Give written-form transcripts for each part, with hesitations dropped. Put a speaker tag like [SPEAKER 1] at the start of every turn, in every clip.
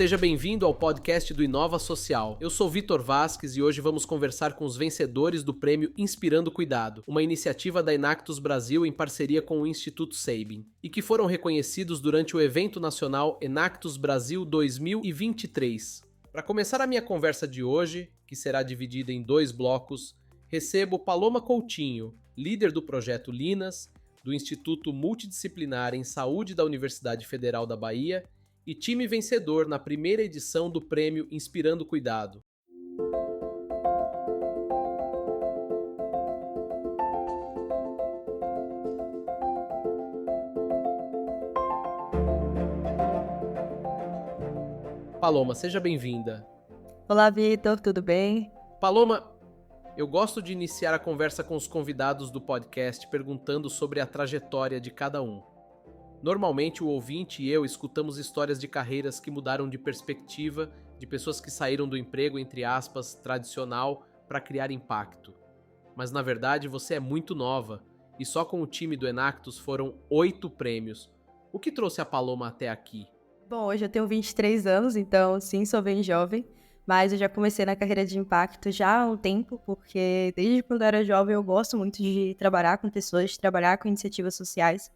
[SPEAKER 1] Seja bem-vindo ao podcast do Inova Social. Eu sou Vitor Vasques e hoje vamos conversar com os vencedores do prêmio Inspirando Cuidado, uma iniciativa da Enactus Brasil em parceria com o Instituto Sabin, e que foram reconhecidos durante o evento nacional Enactus Brasil 2023. Para começar a minha conversa de hoje, que será dividida em 2 blocos, recebo Paloma Coutinho, líder do projeto Linas, do Instituto Multidisciplinar em Saúde da Universidade Federal da Bahia, e time vencedor na primeira edição do prêmio Inspirando Cuidado. Paloma, seja bem-vinda.
[SPEAKER 2] Olá, Vitor, tudo bem?
[SPEAKER 1] Paloma, eu gosto de iniciar a conversa com os convidados do podcast perguntando sobre a trajetória de cada um. Normalmente o ouvinte e eu escutamos histórias de carreiras que mudaram de perspectiva, de pessoas que saíram do emprego, entre aspas, tradicional para criar impacto. Mas na verdade você é muito nova e só com o time do Enactus foram 8 prêmios. O que trouxe a Paloma até aqui?
[SPEAKER 2] Bom, hoje eu tenho 23 anos, então sim, sou bem jovem, mas eu já comecei na carreira de impacto já há um tempo, porque desde quando eu era jovem eu gosto muito de trabalhar com pessoas, de trabalhar com iniciativas sociais.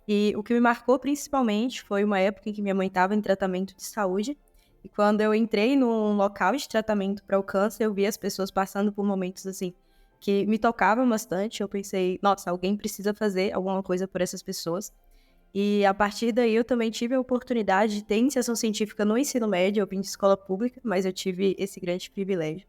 [SPEAKER 2] E o que me marcou principalmente foi uma época em que minha mãe estava em tratamento de saúde. E quando eu entrei num local de tratamento para o câncer, eu vi as pessoas passando por momentos assim que me tocavam bastante. Eu pensei, nossa, alguém precisa fazer alguma coisa por essas pessoas. E a partir daí eu também tive a oportunidade de ter iniciação científica no ensino médio. Eu vim de escola pública, mas eu tive esse grande privilégio.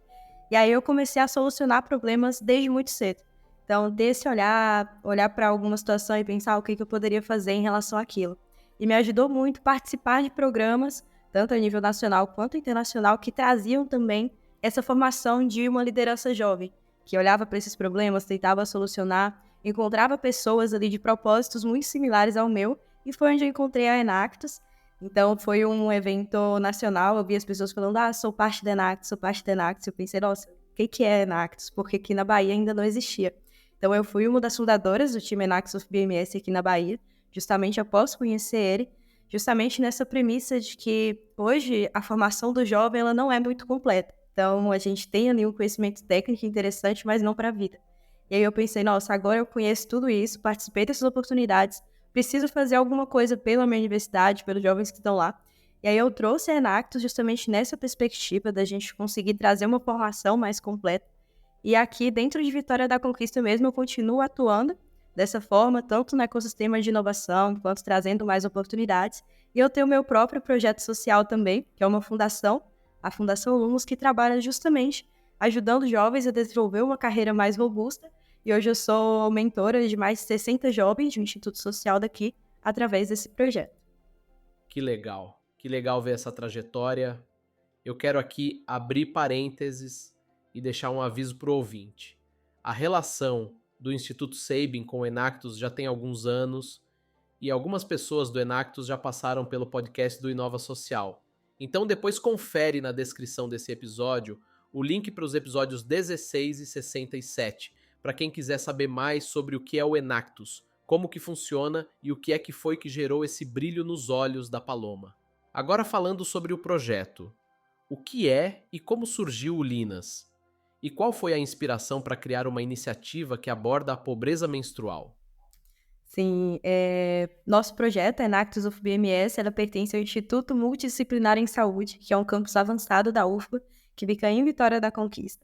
[SPEAKER 2] E aí eu comecei a solucionar problemas desde muito cedo. Então, desse olhar para alguma situação e pensar o que eu poderia fazer em relação àquilo. E me ajudou muito participar de programas, tanto a nível nacional quanto internacional, que traziam também essa formação de uma liderança jovem, que olhava para esses problemas, tentava solucionar, encontrava pessoas ali de propósitos muito similares ao meu, e foi onde eu encontrei a Enactus. Então, foi um evento nacional, eu vi as pessoas falando, sou parte da Enactus, sou parte da Enactus. Eu pensei, nossa, o que é Enactus? Porque aqui na Bahia ainda não existia. Então, eu fui uma das fundadoras do time Enactus BMS aqui na Bahia, justamente após conhecer ele, justamente nessa premissa de que hoje a formação do jovem ela não é muito completa. Então, a gente tem ali um conhecimento técnico interessante, mas não para a vida. E aí eu pensei, nossa, agora eu conheço tudo isso, participei dessas oportunidades, preciso fazer alguma coisa pela minha universidade, pelos jovens que estão lá. E aí eu trouxe a Enactus justamente nessa perspectiva da gente conseguir trazer uma formação mais completa. E aqui, dentro de Vitória da Conquista mesmo, eu continuo atuando dessa forma, tanto no ecossistema de inovação, quanto trazendo mais oportunidades. E eu tenho o meu próprio projeto social também, que é uma fundação, a Fundação Lumos, que trabalha justamente ajudando jovens a desenvolver uma carreira mais robusta. E hoje eu sou mentora de mais de 60 jovens de um instituto social daqui, através desse projeto.
[SPEAKER 1] Que legal ver essa trajetória. Eu quero aqui abrir parênteses e deixar um aviso para o ouvinte. A relação do Instituto Sabin com o Enactus já tem alguns anos e algumas pessoas do Enactus já passaram pelo podcast do Inova Social. Então depois confere na descrição desse episódio o link para os episódios 16 e 67, para quem quiser saber mais sobre o que é o Enactus, como que funciona e o que é que foi que gerou esse brilho nos olhos da Paloma. Agora falando sobre o projeto. O que é e como surgiu o Linas? E qual foi a inspiração para criar uma iniciativa que aborda a pobreza menstrual?
[SPEAKER 2] Sim, nosso projeto, a Enactus UFBMS, ela pertence ao Instituto Multidisciplinar em Saúde, que é um campus avançado da UFBA, que fica em Vitória da Conquista.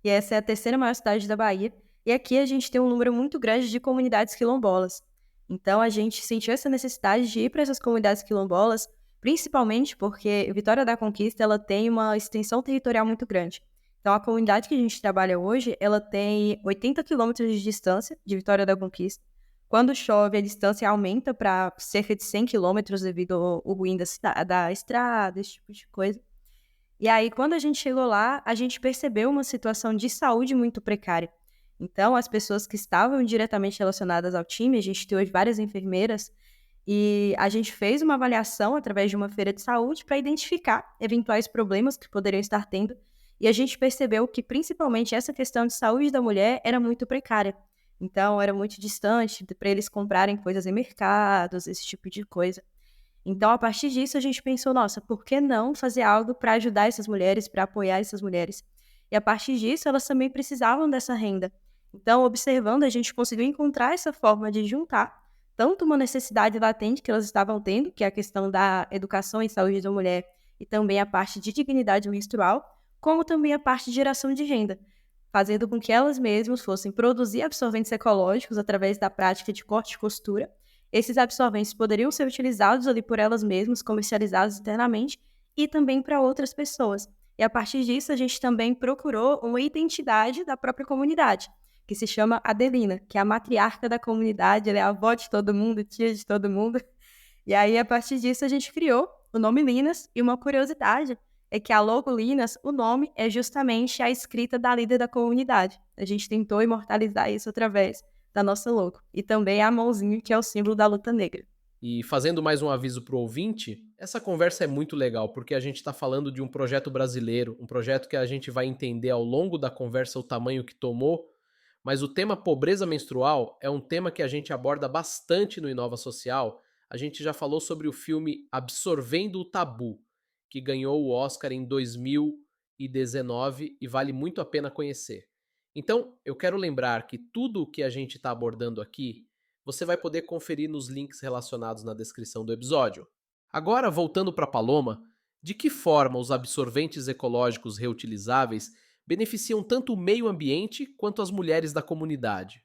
[SPEAKER 2] E essa é a terceira maior cidade da Bahia. E aqui a gente tem um número muito grande de comunidades quilombolas. Então a gente sentiu essa necessidade de ir para essas comunidades quilombolas, principalmente porque Vitória da Conquista ela tem uma extensão territorial muito grande. Então a comunidade que a gente trabalha hoje, ela tem 80 quilômetros de distância de Vitória da Conquista. Quando chove, a distância aumenta para cerca de 100 quilômetros devido ao ruim da estrada, esse tipo de coisa. E aí, quando a gente chegou lá, a gente percebeu uma situação de saúde muito precária. Então, as pessoas que estavam diretamente relacionadas ao time, a gente tem hoje várias enfermeiras, e a gente fez uma avaliação através de uma feira de saúde para identificar eventuais problemas que poderiam estar tendo, e a gente percebeu que, principalmente, essa questão de saúde da mulher era muito precária. Então, era muito distante para eles comprarem coisas em mercados, esse tipo de coisa. Então, a partir disso, a gente pensou, nossa, por que não fazer algo para ajudar essas mulheres, para apoiar essas mulheres? E a partir disso, elas também precisavam dessa renda. Então, observando, a gente conseguiu encontrar essa forma de juntar tanto uma necessidade latente que elas estavam tendo, que é a questão da educação e saúde da mulher, e também a parte de dignidade menstrual, como também a parte de geração de renda, fazendo com que elas mesmas fossem produzir absorventes ecológicos através da prática de corte e costura. Esses absorventes poderiam ser utilizados ali por elas mesmas, comercializados internamente, e também para outras pessoas. E a partir disso, a gente também procurou uma identidade da própria comunidade, que se chama Adelina, que é a matriarca da comunidade, ela é a avó de todo mundo, tia de todo mundo. E aí, a partir disso, a gente criou o nome Linas, e uma curiosidade é que a logo Linas, o nome é justamente a escrita da líder da comunidade. A gente tentou imortalizar isso através da nossa logo. E também a mãozinha, que é o símbolo da luta negra.
[SPEAKER 1] E fazendo mais um aviso para o ouvinte, essa conversa é muito legal, porque a gente está falando de um projeto brasileiro, um projeto que a gente vai entender ao longo da conversa o tamanho que tomou, mas o tema pobreza menstrual é um tema que a gente aborda bastante no Inova Social. A gente já falou sobre o filme Absorvendo o Tabu, que ganhou o Oscar em 2019 e vale muito a pena conhecer. Então, eu quero lembrar que tudo o que a gente está abordando aqui você vai poder conferir nos links relacionados na descrição do episódio. Agora, voltando para Paloma, de que forma os absorventes ecológicos reutilizáveis beneficiam tanto o meio ambiente quanto as mulheres da comunidade?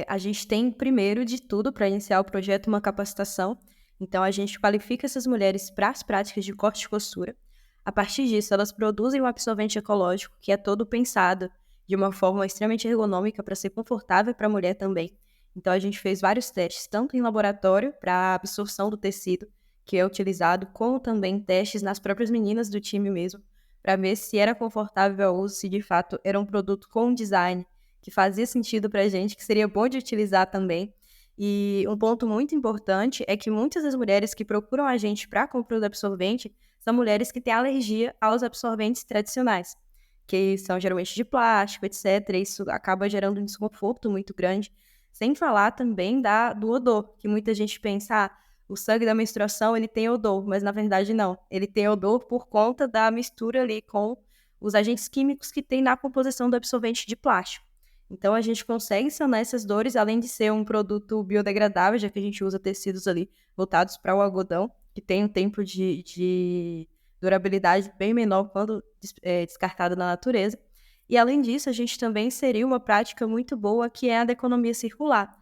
[SPEAKER 2] A gente tem, primeiro de tudo, para iniciar o projeto, uma capacitação. Então, a gente qualifica essas mulheres para as práticas de corte e costura. A partir disso, elas produzem um absorvente ecológico que é todo pensado de uma forma extremamente ergonômica para ser confortável para a mulher também. Então, a gente fez vários testes, tanto em laboratório para a absorção do tecido, que é utilizado, como também testes nas próprias meninas do time mesmo, para ver se era confortável ao uso, se de fato era um produto com design que fazia sentido para a gente, que seria bom de utilizar também. E um ponto muito importante é que muitas das mulheres que procuram a gente para comprar o absorvente são mulheres que têm alergia aos absorventes tradicionais, que são geralmente de plástico, etc. Isso acaba gerando um desconforto muito grande. Sem falar também do odor, que muita gente pensa, o sangue da menstruação ele tem odor, mas na verdade não. Ele tem odor por conta da mistura ali com os agentes químicos que tem na composição do absorvente de plástico. Então, a gente consegue sanar essas dores, além de ser um produto biodegradável, já que a gente usa tecidos ali voltados para o algodão, que tem um tempo de durabilidade bem menor quando descartado na natureza. E, além disso, a gente também inseriu uma prática muito boa, que é a da economia circular.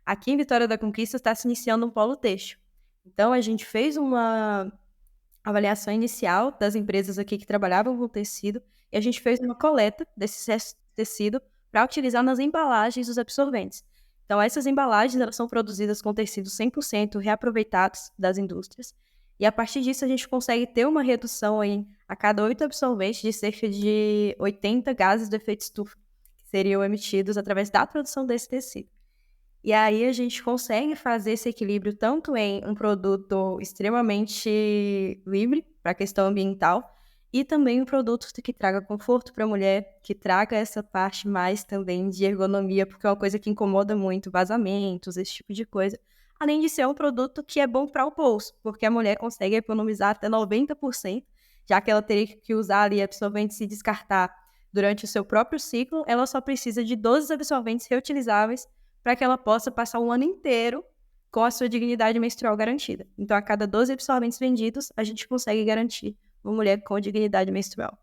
[SPEAKER 2] Aqui em Vitória da Conquista está se iniciando um polo têxtil. Então, a gente fez uma avaliação inicial das empresas aqui que trabalhavam com tecido, e a gente fez uma coleta desse excesso de tecido para utilizar nas embalagens dos absorventes. Então, essas embalagens elas são produzidas com tecidos 100% reaproveitados das indústrias, e a partir disso a gente consegue ter uma redução aí, a cada 8 absorventes de cerca de 80 gases do efeito estufa, que seriam emitidos através da produção desse tecido. E aí a gente consegue fazer esse equilíbrio tanto em um produto extremamente livre para a questão ambiental e também um produto que traga conforto para a mulher, que traga essa parte mais também de ergonomia, porque é uma coisa que incomoda muito, vazamentos, esse tipo de coisa. Além de ser um produto que é bom para o bolso, porque a mulher consegue economizar até 90%, já que ela teria que usar ali absorventes e descartar durante o seu próprio ciclo, ela só precisa de 12 absorventes reutilizáveis para que ela possa passar um ano inteiro com a sua dignidade menstrual garantida. Então, a cada 12 absorventes vendidos, a gente consegue garantir uma mulher com dignidade menstrual.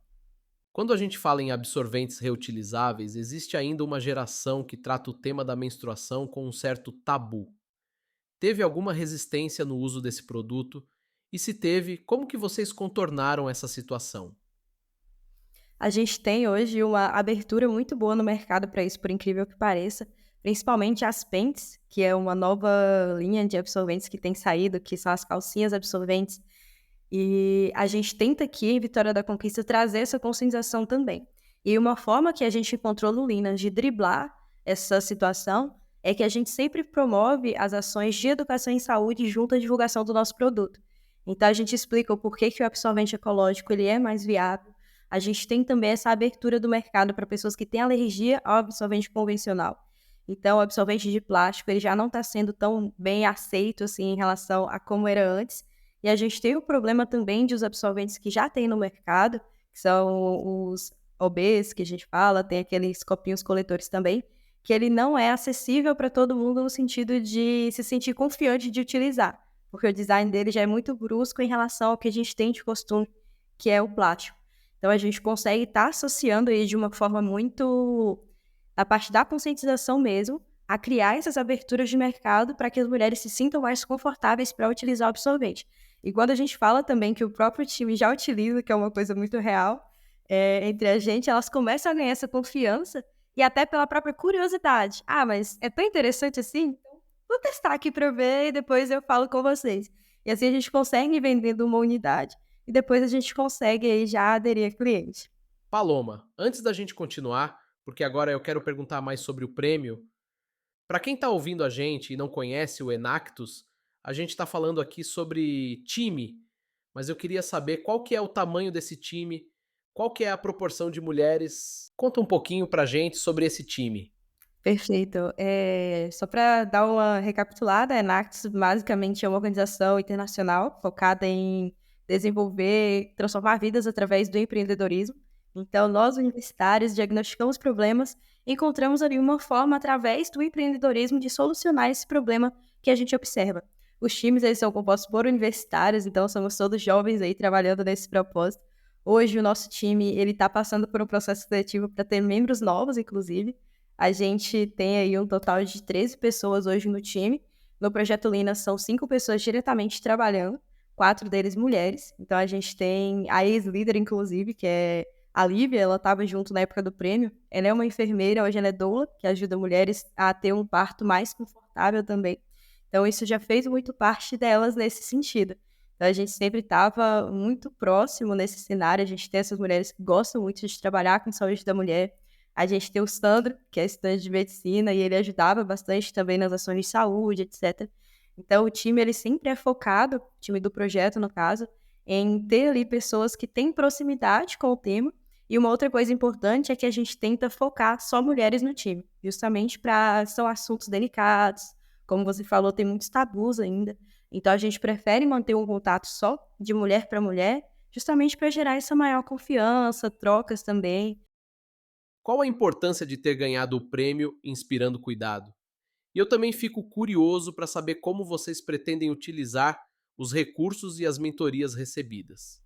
[SPEAKER 1] Quando a gente fala em absorventes reutilizáveis, existe ainda uma geração que trata o tema da menstruação com um certo tabu. Teve alguma resistência no uso desse produto? E se teve, como que vocês contornaram essa situação?
[SPEAKER 2] A gente tem hoje uma abertura muito boa no mercado para isso, por incrível que pareça, principalmente as PENTs, que é uma nova linha de absorventes que tem saído, que são as calcinhas absorventes. E a gente tenta aqui, em Vitória da Conquista, trazer essa conscientização também. E uma forma que a gente encontrou no Linas de driblar essa situação é que a gente sempre promove as ações de educação em saúde junto à divulgação do nosso produto. Então, a gente explica o porquê que o absorvente ecológico ele é mais viável. A gente tem também essa abertura do mercado para pessoas que têm alergia ao absorvente convencional. Então, o absorvente de plástico ele já não está sendo tão bem aceito assim, em relação a como era antes. E a gente tem o problema também de os absorventes que já tem no mercado, que são os OBs que a gente fala, tem aqueles copinhos coletores também, que ele não é acessível para todo mundo no sentido de se sentir confiante de utilizar, porque o design dele já é muito brusco em relação ao que a gente tem de costume, que é o plástico. Então a gente consegue estar associando aí de uma forma muito, a parte da conscientização mesmo, a criar essas aberturas de mercado para que as mulheres se sintam mais confortáveis para utilizar o absorvente. E quando a gente fala também que o próprio time já utiliza, que é uma coisa muito real, entre a gente, elas começam a ganhar essa confiança e até pela própria curiosidade. Ah, mas é tão interessante assim? Então, vou testar aqui para ver e depois eu falo com vocês. E assim a gente consegue ir vendendo uma unidade e depois a gente consegue aí já aderir a cliente.
[SPEAKER 1] Paloma, antes da gente continuar, porque agora eu quero perguntar mais sobre o prêmio, para quem está ouvindo a gente e não conhece o Enactus, a gente está falando aqui sobre time, mas eu queria saber qual que é o tamanho desse time, qual que é a proporção de mulheres. Conta um pouquinho pra gente sobre esse time.
[SPEAKER 2] Perfeito. Só para dar uma recapitulada, a Enactus basicamente é uma organização internacional focada em desenvolver, transformar vidas através do empreendedorismo. Então, nós universitários diagnosticamos problemas e encontramos ali uma forma, através do empreendedorismo, de solucionar esse problema que a gente observa. Os times eles são compostos por universitários, então somos todos jovens aí trabalhando nesse propósito. Hoje o nosso time ele está passando por um processo seletivo para ter membros novos, inclusive. A gente tem aí um total de 13 pessoas hoje no time. No Projeto Lina são 5 pessoas diretamente trabalhando, 4 deles mulheres. Então a gente tem a ex-líder, inclusive, que é a Lívia, ela estava junto na época do prêmio. Ela é uma enfermeira, hoje ela é doula, que ajuda mulheres a ter um parto mais confortável também. Então isso já fez muito parte delas nesse sentido. Então a gente sempre estava muito próximo nesse cenário. A gente tem essas mulheres que gostam muito de trabalhar com saúde da mulher. A gente tem o Sandro, que é estudante de medicina, e ele ajudava bastante também nas ações de saúde, etc. Então, o time, ele sempre é focado, o time do projeto, no caso, em ter ali pessoas que têm proximidade com o tema. E uma outra coisa importante é que a gente tenta focar só mulheres no time, justamente para são assuntos delicados, como você falou, tem muitos tabus ainda. Então, a gente prefere manter um contato só de mulher para mulher, justamente para gerar essa maior confiança, trocas também.
[SPEAKER 1] Qual a importância de ter ganhado o prêmio Inspirando Cuidado? E eu também fico curioso para saber como vocês pretendem utilizar os recursos e as mentorias recebidas.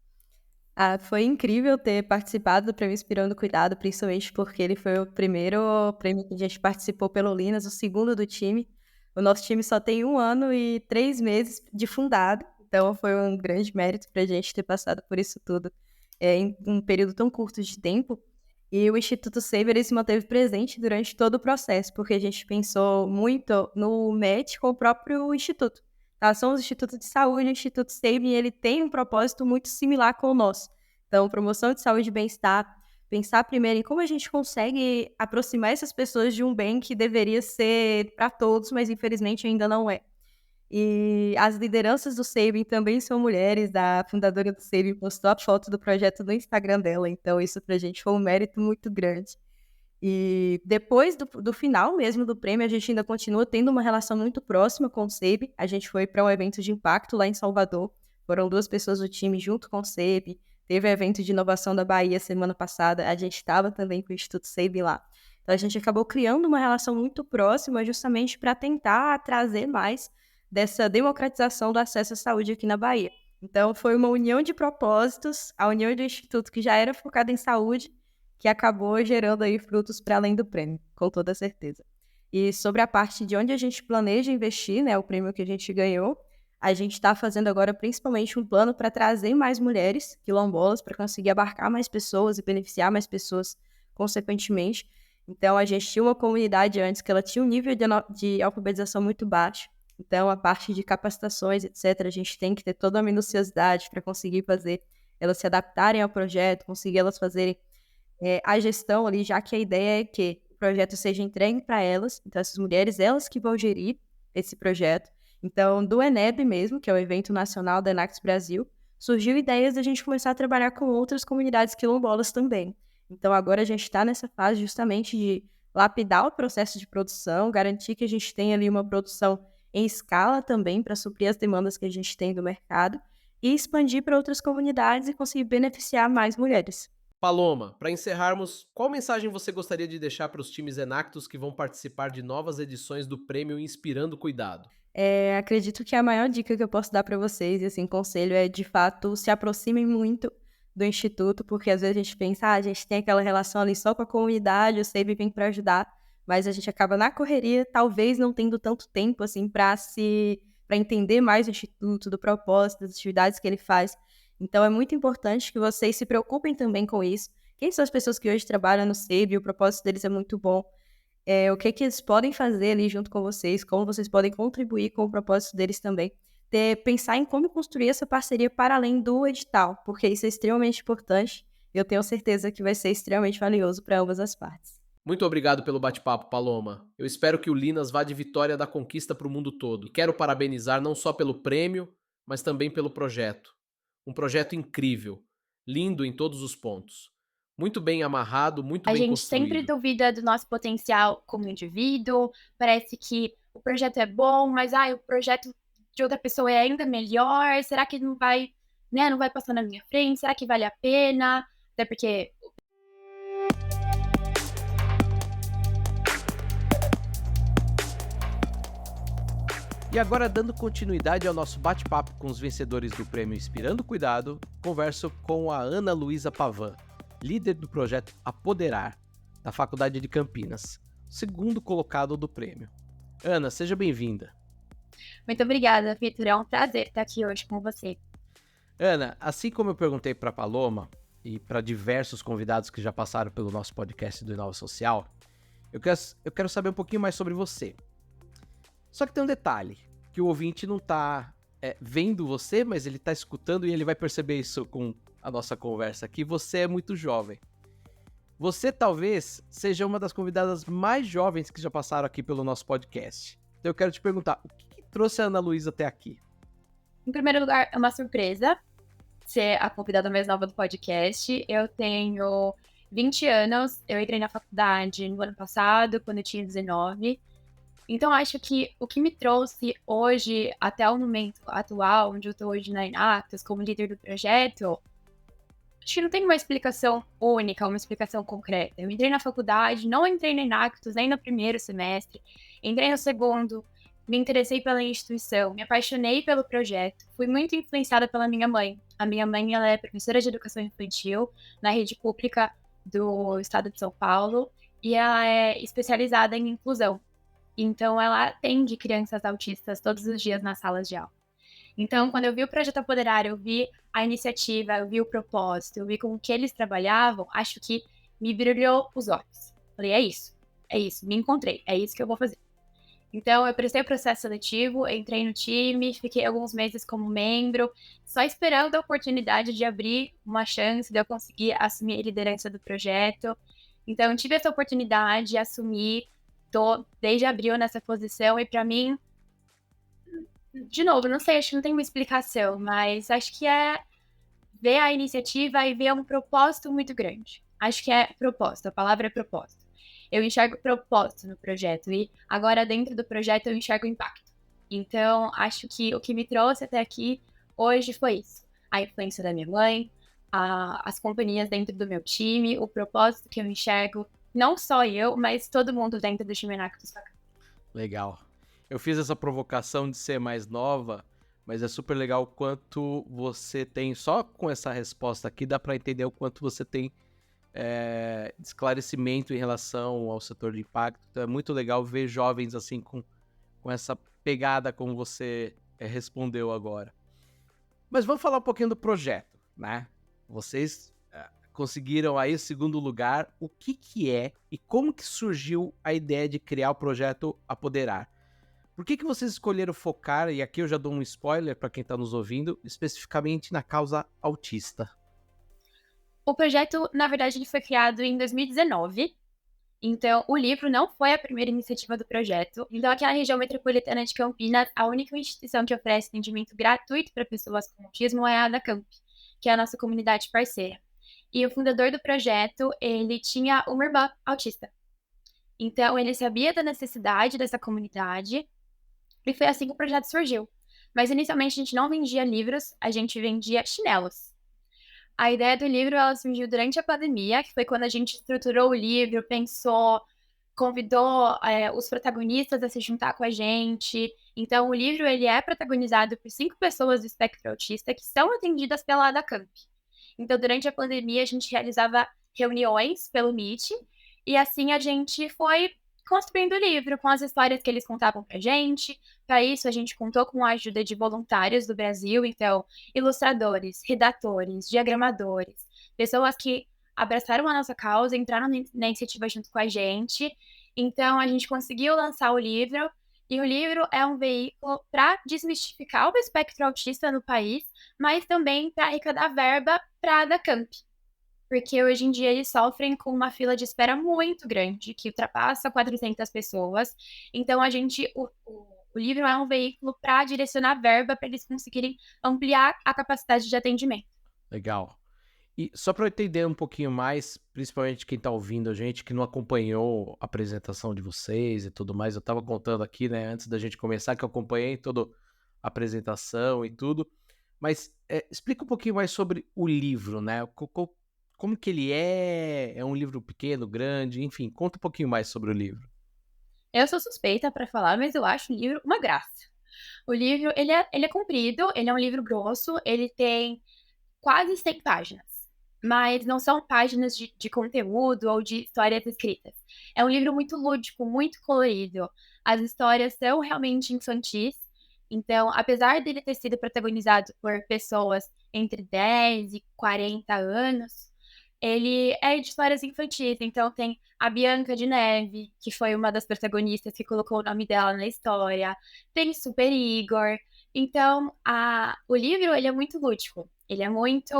[SPEAKER 2] Ah, foi incrível ter participado do Prêmio Inspirando Cuidado, principalmente porque ele foi o primeiro prêmio que a gente participou pelo Linas, o segundo do time. O nosso time só tem 1 ano e 3 meses de fundado, então foi um grande mérito para a gente ter passado por isso tudo em um período tão curto de tempo. E o Instituto Saber ele se manteve presente durante todo o processo, porque a gente pensou muito no match com o próprio instituto. Tá? São os institutos de saúde, o Instituto Saber ele tem um propósito muito similar com o nosso. Então, promoção de saúde e bem-estar, pensar primeiro em como a gente consegue aproximar essas pessoas de um bem que deveria ser para todos, mas infelizmente ainda não é. E as lideranças do Saving também são mulheres, a fundadora do Saving postou a foto do projeto no Instagram dela, então isso pra gente foi um mérito muito grande. E depois do final mesmo do prêmio, a gente ainda continua tendo uma relação muito próxima com o SEB. A gente foi para um evento de impacto lá em Salvador, foram 2 pessoas do time junto com o SEB. Teve o evento de inovação da Bahia semana passada, a gente estava também com o Instituto SEB lá. Então a gente acabou criando uma relação muito próxima justamente para tentar trazer mais dessa democratização do acesso à saúde aqui na Bahia. Então foi uma união de propósitos, a união do Instituto que já era focada em saúde, que acabou gerando aí frutos para além do prêmio, com toda certeza. E sobre a parte de onde a gente planeja investir, né, o prêmio que a gente ganhou, a gente está fazendo agora principalmente um plano para trazer mais mulheres quilombolas, para conseguir abarcar mais pessoas e beneficiar mais pessoas consequentemente. Então, a gente tinha uma comunidade antes que ela tinha um nível de alfabetização muito baixo. Então, a parte de capacitações, etc., a gente tem que ter toda a minuciosidade para conseguir fazer elas se adaptarem ao projeto, conseguir elas fazerem a gestão ali, já que a ideia é que o projeto seja entregue para elas, então essas mulheres, elas que vão gerir esse projeto. Então, do ENEB mesmo, que é o evento nacional da Enact Brasil, surgiu ideias da gente começar a trabalhar com outras comunidades quilombolas também. Então, agora a gente está nessa fase justamente de lapidar o processo de produção, garantir que a gente tenha ali uma produção em escala também para suprir as demandas que a gente tem do mercado e expandir para outras comunidades e conseguir beneficiar mais mulheres.
[SPEAKER 1] Paloma, para encerrarmos, qual mensagem você gostaria de deixar para os times Enactus que vão participar de novas edições do Prêmio Inspirando Cuidado?
[SPEAKER 2] Acredito que a maior dica que eu posso dar para vocês, e assim, conselho é, de fato, se aproximem muito do instituto, porque às vezes a gente pensa, a gente tem aquela relação ali só com a comunidade, o SEIB vem para ajudar, mas a gente acaba na correria, talvez não tendo tanto tempo, assim, para entender mais o instituto, do propósito, das atividades que ele faz. Então é muito importante que vocês se preocupem também com isso. Quem são as pessoas que hoje trabalham no SEIB? O propósito deles é muito bom. O que eles podem fazer ali junto com vocês, como vocês podem contribuir com o propósito deles também. Pensar em como construir essa parceria para além do edital, porque isso é extremamente importante e eu tenho certeza que vai ser extremamente valioso para ambas as partes.
[SPEAKER 1] Muito obrigado pelo bate-papo, Paloma. Eu espero que o Linas vá de vitória da conquista para o mundo todo. E quero parabenizar não só pelo prêmio, mas também pelo projeto. Um projeto incrível, lindo em todos os pontos. Muito bem amarrado, muito
[SPEAKER 3] A
[SPEAKER 1] bem
[SPEAKER 3] gente sempre
[SPEAKER 1] construído.
[SPEAKER 3] duvida do nosso potencial como indivíduo, parece que o projeto é bom, mas o projeto de outra pessoa é ainda melhor, será que não vai, né, não vai passar na minha frente, será que vale a pena? Até porque
[SPEAKER 1] E agora, dando continuidade ao nosso bate-papo com os vencedores do Prêmio Inspirando Cuidado, converso com a Ana Luísa Pavan, líder do projeto Apoderar, da Faculdade de Campinas, segundo colocado do prêmio. Ana, seja bem-vinda.
[SPEAKER 3] Muito obrigada, Vitor, é um prazer estar aqui hoje com você.
[SPEAKER 1] Ana, assim como eu perguntei para Paloma e para diversos convidados que já passaram pelo nosso podcast do Inova Social, eu quero saber um pouquinho mais sobre você. Só que tem um detalhe, que o ouvinte não está vendo você, mas ele está escutando e ele vai perceber isso com a nossa conversa aqui. Você é muito jovem. Você talvez seja uma das convidadas mais jovens que já passaram aqui pelo nosso podcast. Então eu quero te perguntar, o que trouxe a Ana Luísa até aqui?
[SPEAKER 3] Em primeiro lugar, é uma surpresa ser a convidada mais nova do podcast. Eu tenho 20 anos, eu entrei na faculdade no ano passado, quando eu tinha 19. Então, acho que o que me trouxe hoje, até o momento atual, onde eu estou hoje na Enactus, como líder do projeto, acho que não tem uma explicação única, uma explicação concreta. Eu entrei na faculdade, não entrei na Enactus nem no primeiro semestre, entrei no segundo, me interessei pela instituição, me apaixonei pelo projeto, fui muito influenciada pela minha mãe. A minha mãe, ela é professora de educação infantil na rede pública do estado de São Paulo e ela é especializada em inclusão. Então, ela atende crianças autistas todos os dias nas salas de aula. Então, quando eu vi o Projeto Apoderar, eu vi a iniciativa, eu vi o propósito, eu vi com o que eles trabalhavam, acho que me brilhou os olhos. Falei, é isso, me encontrei, é isso que eu vou fazer. Então, eu prestei o processo seletivo, entrei no time, fiquei alguns meses como membro, só esperando a oportunidade de abrir uma chance de eu conseguir assumir a liderança do projeto. Então, tive essa oportunidade, assumi, tô desde abril nessa posição e para mim, de novo, não sei, acho que não tem uma explicação, mas acho que é ver a iniciativa e ver um propósito muito grande. Acho que é propósito, a palavra é propósito. Eu enxergo propósito no projeto e agora dentro do projeto eu enxergo impacto. Então, acho que o que me trouxe até aqui hoje foi isso. A influência da minha mãe, as companhias dentro do meu time, o propósito que eu enxergo, não só eu, mas todo mundo dentro do time Enactus.
[SPEAKER 1] Legal. Eu fiz essa provocação de ser mais nova, mas é super legal o quanto você tem, só com essa resposta aqui, dá para entender o quanto você tem de esclarecimento em relação ao setor de impacto. Então é muito legal ver jovens assim com essa pegada como você respondeu agora. Mas vamos falar um pouquinho do projeto, né? Vocês conseguiram aí o segundo lugar. O que é e como que surgiu a ideia de criar o projeto Apoderar? Por que vocês escolheram focar, e aqui eu já dou um spoiler para quem está nos ouvindo, especificamente na causa autista?
[SPEAKER 3] O projeto, na verdade, ele foi criado em 2019. Então, o livro não foi a primeira iniciativa do projeto. Então, aqui na região metropolitana de Campinas, a única instituição que oferece atendimento gratuito para pessoas com autismo é a AdaCamp, que é a nossa comunidade parceira. E o fundador do projeto, ele tinha uma irmã autista. Então, ele sabia da necessidade dessa comunidade e foi assim que o projeto surgiu. Mas inicialmente a gente não vendia livros, a gente vendia chinelos. A ideia do livro ela surgiu durante a pandemia, que foi quando a gente estruturou o livro, pensou, convidou os protagonistas a se juntar com a gente. Então, o livro ele é protagonizado por 5 pessoas do espectro autista que são atendidas pela AdaCamp. Então, durante a pandemia, a gente realizava reuniões pelo Meet, e assim a gente foi construindo o livro com as histórias que eles contavam pra gente. Para isso, a gente contou com a ajuda de voluntários do Brasil, então, ilustradores, redatores, diagramadores, pessoas que abraçaram a nossa causa, entraram na iniciativa junto com a gente. Então, a gente conseguiu lançar o livro, e o livro é um veículo para desmistificar o espectro autista no país, mas também para arrecadar verba para a AdaCamp. Porque hoje em dia eles sofrem com uma fila de espera muito grande, que ultrapassa 400 pessoas. Então, o livro é um veículo para direcionar verba para eles conseguirem ampliar a capacidade de atendimento.
[SPEAKER 1] Legal. E só para eu entender um pouquinho mais, principalmente quem está ouvindo a gente, que não acompanhou a apresentação de vocês e tudo mais, eu estava contando aqui, né, antes da gente começar, que eu acompanhei toda a apresentação e tudo, mas explica um pouquinho mais sobre o livro, né? Como que ele é um livro pequeno, grande, enfim, conta um pouquinho mais sobre o livro.
[SPEAKER 3] Eu sou suspeita para falar, mas eu acho o livro uma graça. O livro, ele é comprido, ele é um livro grosso, ele tem quase 100 páginas. Mas não são páginas de conteúdo ou de histórias escritas. É um livro muito lúdico, muito colorido. As histórias são realmente infantis. Então, apesar dele ter sido protagonizado por pessoas entre 10 e 40 anos, ele é de histórias infantis. Então, tem a Bianca de Neve, que foi uma das protagonistas que colocou o nome dela na história. Tem Super Igor. Então, o livro ele é muito lúdico. Ele é muito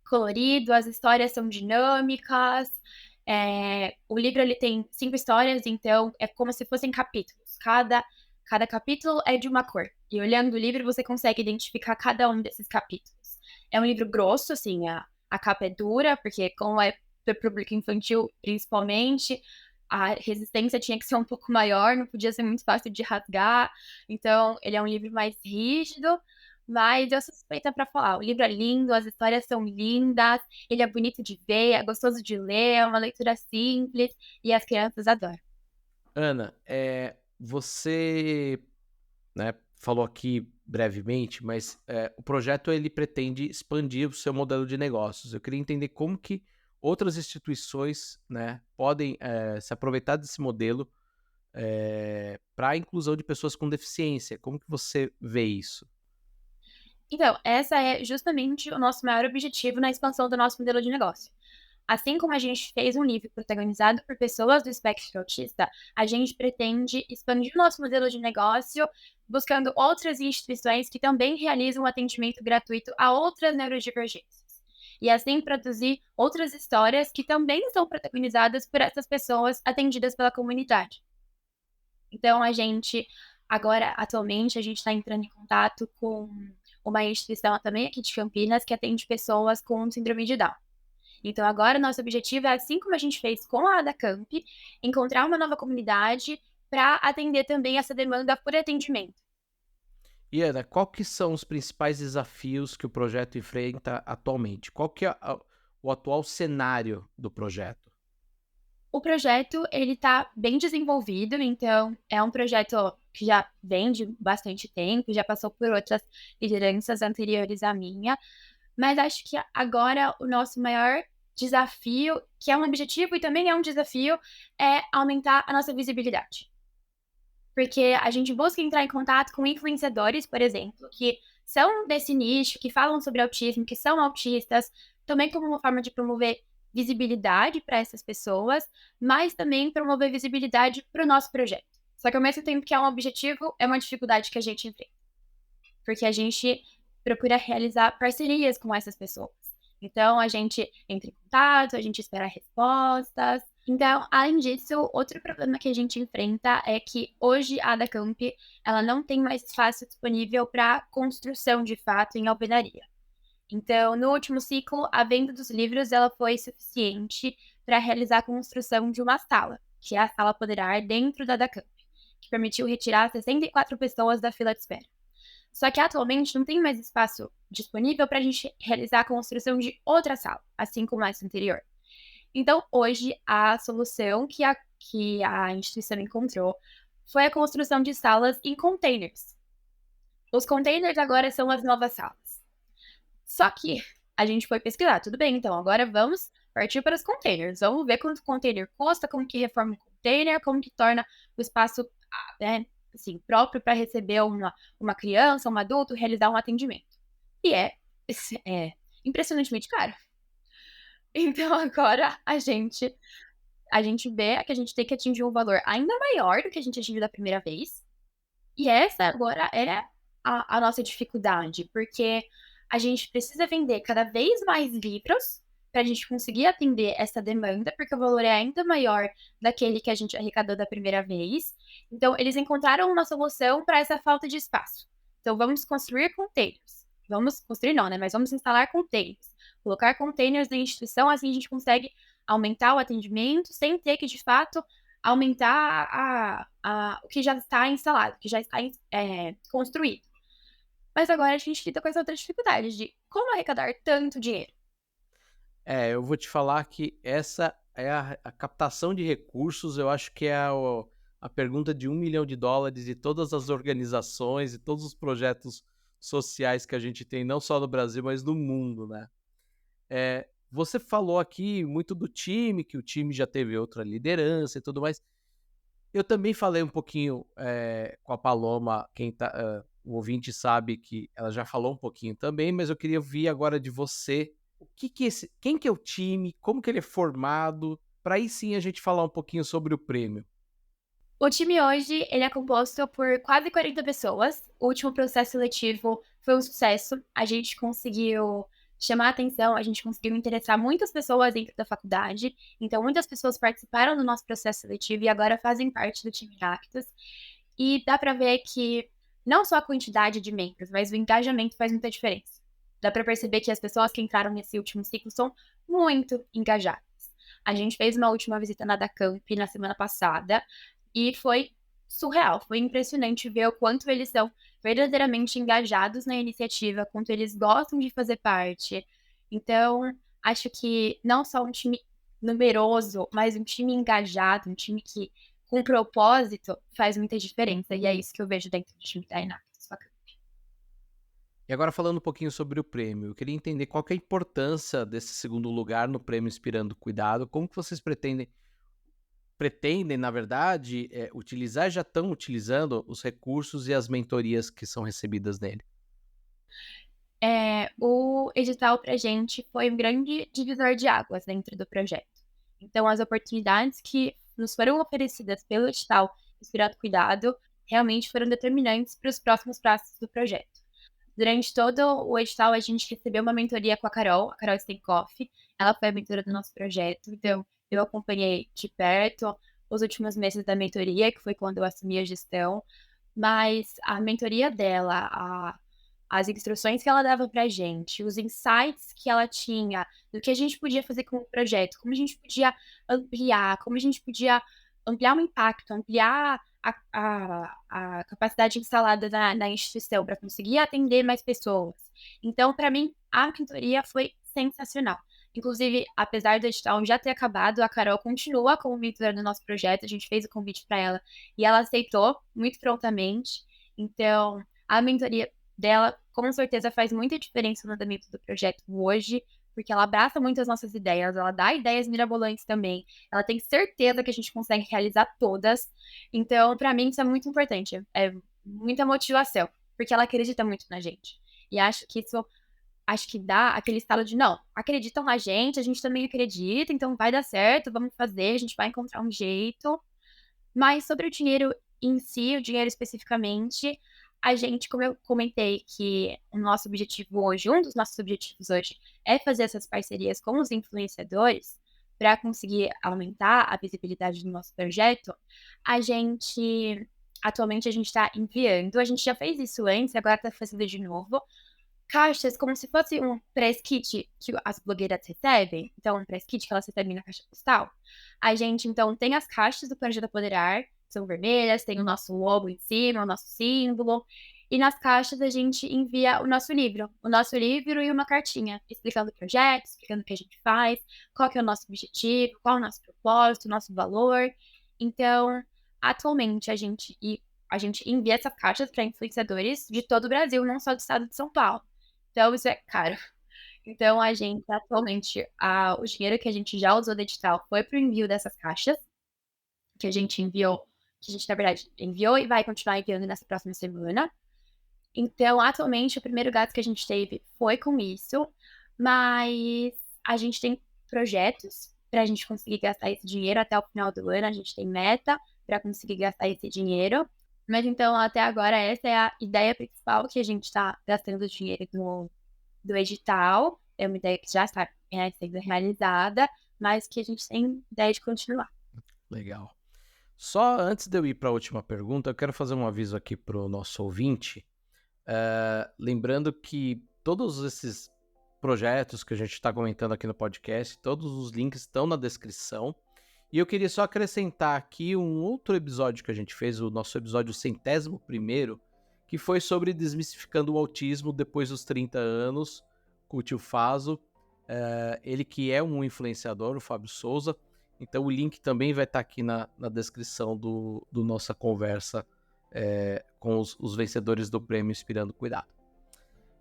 [SPEAKER 3] colorido, as histórias são dinâmicas. O livro ele tem 5 histórias, então é como se fossem capítulos. Cada capítulo é de uma cor. E olhando o livro, você consegue identificar cada um desses capítulos. É um livro grosso, assim, a capa é dura, porque como é para o público infantil, principalmente, a resistência tinha que ser um pouco maior, não podia ser muito fácil de rasgar. Então, ele é um livro mais rígido, mas eu sou suspeita para falar. O livro é lindo, as histórias são lindas, ele é bonito de ver, é gostoso de ler, é uma leitura simples e as crianças adoram.
[SPEAKER 1] Ana, você, né, falou aqui brevemente, mas o projeto ele pretende expandir o seu modelo de negócios. Eu queria entender como que outras instituições, né, podem se aproveitar desse modelo para a inclusão de pessoas com deficiência. Como que você vê isso?
[SPEAKER 3] Então, essa é justamente o nosso maior objetivo na expansão do nosso modelo de negócio. Assim como a gente fez um livro protagonizado por pessoas do espectro autista, a gente pretende expandir o nosso modelo de negócio buscando outras instituições que também realizam atendimento gratuito a outras neurodivergências. E assim produzir outras histórias que também são protagonizadas por essas pessoas atendidas pela comunidade. Então, atualmente, a gente está entrando em contato com uma instituição também aqui de Campinas que atende pessoas com síndrome de Down. Então, agora, nosso objetivo é, assim como a gente fez com a AdaCamp, encontrar uma nova comunidade para atender também essa demanda por atendimento.
[SPEAKER 1] E Ana, qual que são os principais desafios que o projeto enfrenta atualmente? Qual que é o atual cenário do projeto?
[SPEAKER 3] O projeto, ele está bem desenvolvido, então é um projeto que já vem de bastante tempo, já passou por outras lideranças anteriores à minha, mas acho que agora o nosso maior desafio, que é um objetivo e também é um desafio, é aumentar a nossa visibilidade. Porque a gente busca entrar em contato com influenciadores, por exemplo, que são desse nicho, que falam sobre autismo, que são autistas, também como uma forma de promover visibilidade para essas pessoas, mas também promover visibilidade para o nosso projeto. Só que ao mesmo tempo que é um objetivo, é uma dificuldade que a gente enfrenta. Porque a gente procura realizar parcerias com essas pessoas. Então, a gente entra em contato, a gente espera respostas. Então, além disso, outro problema que a gente enfrenta é que hoje a AdaCamp, ela não tem mais espaço disponível para construção de fato em alvenaria. Então, no último ciclo, a venda dos livros ela foi suficiente para realizar a construção de uma sala, que é a sala Poderar dentro da AdaCamp, que permitiu retirar 64 pessoas da fila de espera. Só que atualmente não tem mais espaço disponível para a gente realizar a construção de outra sala, assim como essa anterior. Então, hoje, a solução que a instituição encontrou foi a construção de salas em containers. Os containers agora são as novas salas. Só que a gente foi pesquisar, tudo bem, então agora vamos partir para os containers. Vamos ver quanto o container custa, como que reforma o container, como que torna o espaço assim, próprio para receber uma criança, um adulto, realizar um atendimento. E é impressionantemente caro. Então agora a gente vê que a gente tem que atingir um valor ainda maior do que a gente atingiu da primeira vez. E essa agora é a nossa dificuldade, porque a gente precisa vender cada vez mais livros para a gente conseguir atender essa demanda, porque o valor é ainda maior daquele que a gente arrecadou da primeira vez. Então, eles encontraram uma solução para essa falta de espaço. Então, vamos construir containers. Vamos construir não, né? Mas vamos instalar containers. Colocar containers na instituição, assim a gente consegue aumentar o atendimento sem ter que, de fato, aumentar o que já está instalado, o que já está construído. Mas agora a gente lida com essa outra dificuldade de como arrecadar tanto dinheiro.
[SPEAKER 1] Eu vou te falar que essa é a captação de recursos, eu acho que é a pergunta de $1 milhão de todas as organizações e todos os projetos sociais que a gente tem, não só no Brasil, mas no mundo, né? Você falou aqui muito do time, que o time já teve outra liderança e tudo mais. Eu também falei um pouquinho com a Paloma, o ouvinte sabe que ela já falou um pouquinho também, mas eu queria ouvir agora de você quem que é o time, como que ele é formado, para aí sim a gente falar um pouquinho sobre o prêmio.
[SPEAKER 3] O time hoje, ele é composto por quase 40 pessoas. O último processo seletivo foi um sucesso. A gente conseguiu chamar a atenção, a gente conseguiu interessar muitas pessoas dentro da faculdade. Então, muitas pessoas participaram do nosso processo seletivo e agora fazem parte do time Cactus. E dá para ver que não só a quantidade de membros, mas o engajamento faz muita diferença. Dá para perceber que as pessoas que entraram nesse último ciclo são muito engajadas. A gente fez uma última visita na Dacamp na semana passada e foi surreal, foi impressionante ver o quanto eles são verdadeiramente engajados na iniciativa, quanto eles gostam de fazer parte. Então, acho que não só um time numeroso, mas um time engajado, um time que com propósito faz muita diferença. E é isso que eu vejo dentro do time da Enactus Facamp.
[SPEAKER 1] E agora falando um pouquinho sobre o prêmio, eu queria entender qual que é a importância desse segundo lugar no prêmio Inspirando Cuidado, como que vocês pretendem, na verdade, utilizar, já estão utilizando os recursos e as mentorias que são recebidas nele?
[SPEAKER 3] O edital pra gente foi um grande divisor de águas dentro do projeto. Então, as oportunidades que nos foram oferecidas pelo edital Inspirado Cuidado realmente foram determinantes para os próximos passos do projeto. Durante todo o edital, a gente recebeu uma mentoria com a Carol Stenkoff. Ela foi a mentora do nosso projeto, então eu acompanhei de perto os últimos meses da mentoria, que foi quando eu assumi a gestão. Mas a mentoria dela, as instruções que ela dava pra gente, os insights que ela tinha do que a gente podia fazer com o projeto, como a gente podia ampliar, como a gente podia ampliar o impacto, ampliar a capacidade instalada na instituição para conseguir atender mais pessoas. Então, para mim, a mentoria foi sensacional. Inclusive, apesar do edital já ter acabado, a Carol continua como mentora do nosso projeto. A gente fez o convite para ela e ela aceitou muito prontamente. Então, a mentoria dela, com certeza, faz muita diferença no andamento do projeto hoje, porque ela abraça muito as nossas ideias, ela dá ideias mirabolantes também, ela tem certeza que a gente consegue realizar todas. Então, para mim, isso é muito importante, é muita motivação, porque ela acredita muito na gente. E acho que dá aquele estalo de, não, acreditam na gente, a gente também acredita, então vai dar certo, vamos fazer, a gente vai encontrar um jeito. Mas sobre o dinheiro em si, o dinheiro especificamente, a gente, como eu comentei, que o nosso objetivo hoje, um dos nossos objetivos hoje, é fazer essas parcerias com os influenciadores para conseguir aumentar a visibilidade do nosso projeto. Atualmente, a gente está enviando, a gente já fez isso antes, agora está fazendo de novo, caixas como se fosse um press kit que as blogueiras recebem. Então, um press kit que elas recebem na caixa postal. A gente, então, tem as caixas do Projeto Apoderar, são vermelhas, tem o nosso logo em cima, o nosso símbolo. E nas caixas a gente envia o nosso livro e uma cartinha explicando o projeto, explicando o que a gente faz, qual que é o nosso objetivo, qual é o nosso propósito, o nosso valor. Então, atualmente a gente envia essas caixas para influenciadores de todo o Brasil, não só do estado de São Paulo. Então, isso é caro. Então, a gente, atualmente, o dinheiro que a gente já usou do edital foi para o envio dessas caixas, que a gente, na verdade, enviou e vai continuar enviando nessa próxima semana. Então, atualmente, o primeiro gasto que a gente teve foi com isso, mas a gente tem projetos para a gente conseguir gastar esse dinheiro até o final do ano, a gente tem meta para conseguir gastar esse dinheiro. Mas então, até agora, essa é a ideia principal, que a gente está gastando dinheiro do edital. É uma ideia que já está sendo realizada, mas que a gente tem ideia de continuar.
[SPEAKER 1] Legal. Só antes de eu ir para a última pergunta, eu quero fazer um aviso aqui para o nosso ouvinte. Lembrando que todos esses projetos que a gente está comentando aqui no podcast, todos os links estão na descrição. E eu queria só acrescentar aqui um outro episódio que a gente fez, o nosso episódio 101º, que foi sobre desmistificando o autismo depois dos 30 anos, com o tio Faso. Ele que é um influenciador, o Fábio Souza. Então o link também vai estar aqui na descrição do nossa conversa com os vencedores do prêmio Inspirando Cuidado.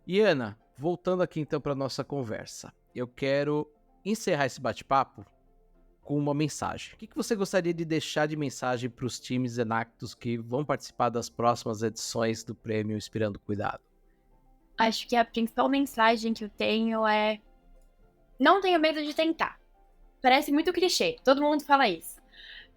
[SPEAKER 1] E Ana, voltando aqui então para nossa conversa, eu quero encerrar esse bate-papo com uma mensagem. O que você gostaria de deixar de mensagem para os times Enactus que vão participar das próximas edições do prêmio Inspirando Cuidado?
[SPEAKER 3] Acho que a principal mensagem que eu tenho é: não tenha medo de tentar. Parece muito clichê, todo mundo fala isso,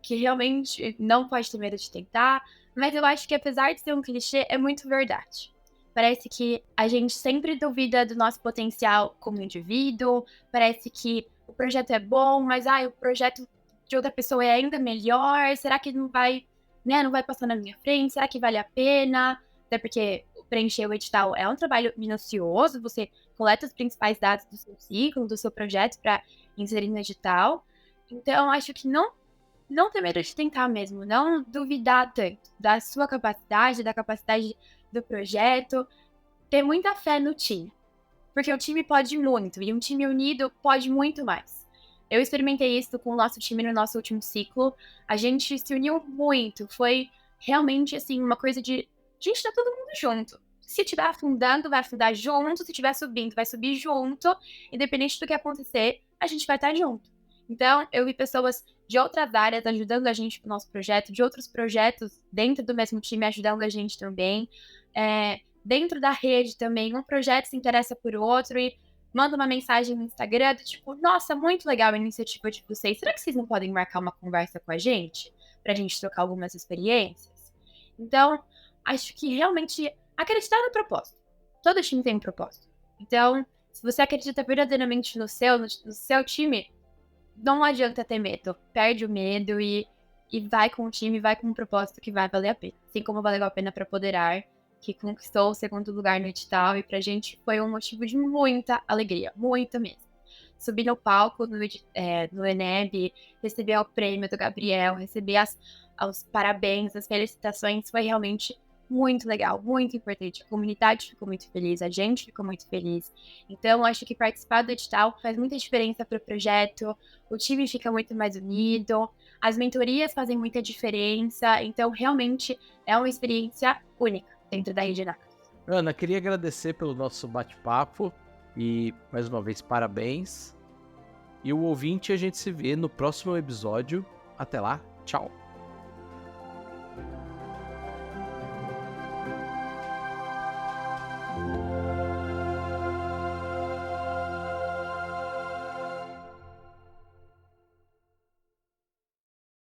[SPEAKER 3] que realmente não pode ter medo de tentar, mas eu acho que apesar de ser um clichê, é muito verdade. Parece que a gente sempre duvida do nosso potencial como indivíduo, parece que o projeto é bom, mas o projeto de outra pessoa é ainda melhor, será que não vai passar na minha frente, será que vale a pena? Até porque preencher o edital é um trabalho minucioso, você coleta os principais dados do seu ciclo, do seu projeto para inserir no edital. Então, acho que não ter medo de tentar mesmo, não duvidar tanto da sua capacidade, da capacidade do projeto, ter muita fé no time, porque o time pode muito, e um time unido pode muito mais. Eu experimentei isso com o nosso time no nosso último ciclo, a gente se uniu muito, foi realmente, assim, uma coisa de, gente, tá todo mundo junto. Se estiver afundando, vai afundar junto, se estiver subindo, vai subir junto, independente do que acontecer, a gente vai estar junto. Então, eu vi pessoas de outras áreas ajudando a gente no nosso projeto, de outros projetos dentro do mesmo time ajudando a gente também. Dentro da rede também, um projeto se interessa por outro e manda uma mensagem no Instagram do tipo: nossa, muito legal a iniciativa de vocês, será que vocês não podem marcar uma conversa com a gente? Pra gente trocar algumas experiências? Então, acho que realmente acreditar no propósito. Todo time tem um propósito. Então, se você acredita verdadeiramente no seu time, não adianta ter medo. Perde o medo e vai com o time, vai com um propósito que vai valer a pena. Assim como valeu a pena para Poderar, que conquistou o 2º lugar no edital, e pra gente foi um motivo de muita alegria, muita mesmo. Subir no palco no ENEB, receber o prêmio do Gabriel, receber os parabéns, as felicitações, foi realmente muito legal, muito importante. A comunidade ficou muito feliz, a gente ficou muito feliz. Então, acho que participar do edital faz muita diferença para o projeto, o time fica muito mais unido, as mentorias fazem muita diferença, então realmente é uma experiência única dentro da Rede Enactus.
[SPEAKER 1] Ana, queria agradecer pelo nosso bate-papo e, mais uma vez, parabéns. E o ouvinte, a gente se vê no próximo episódio. Até lá, tchau!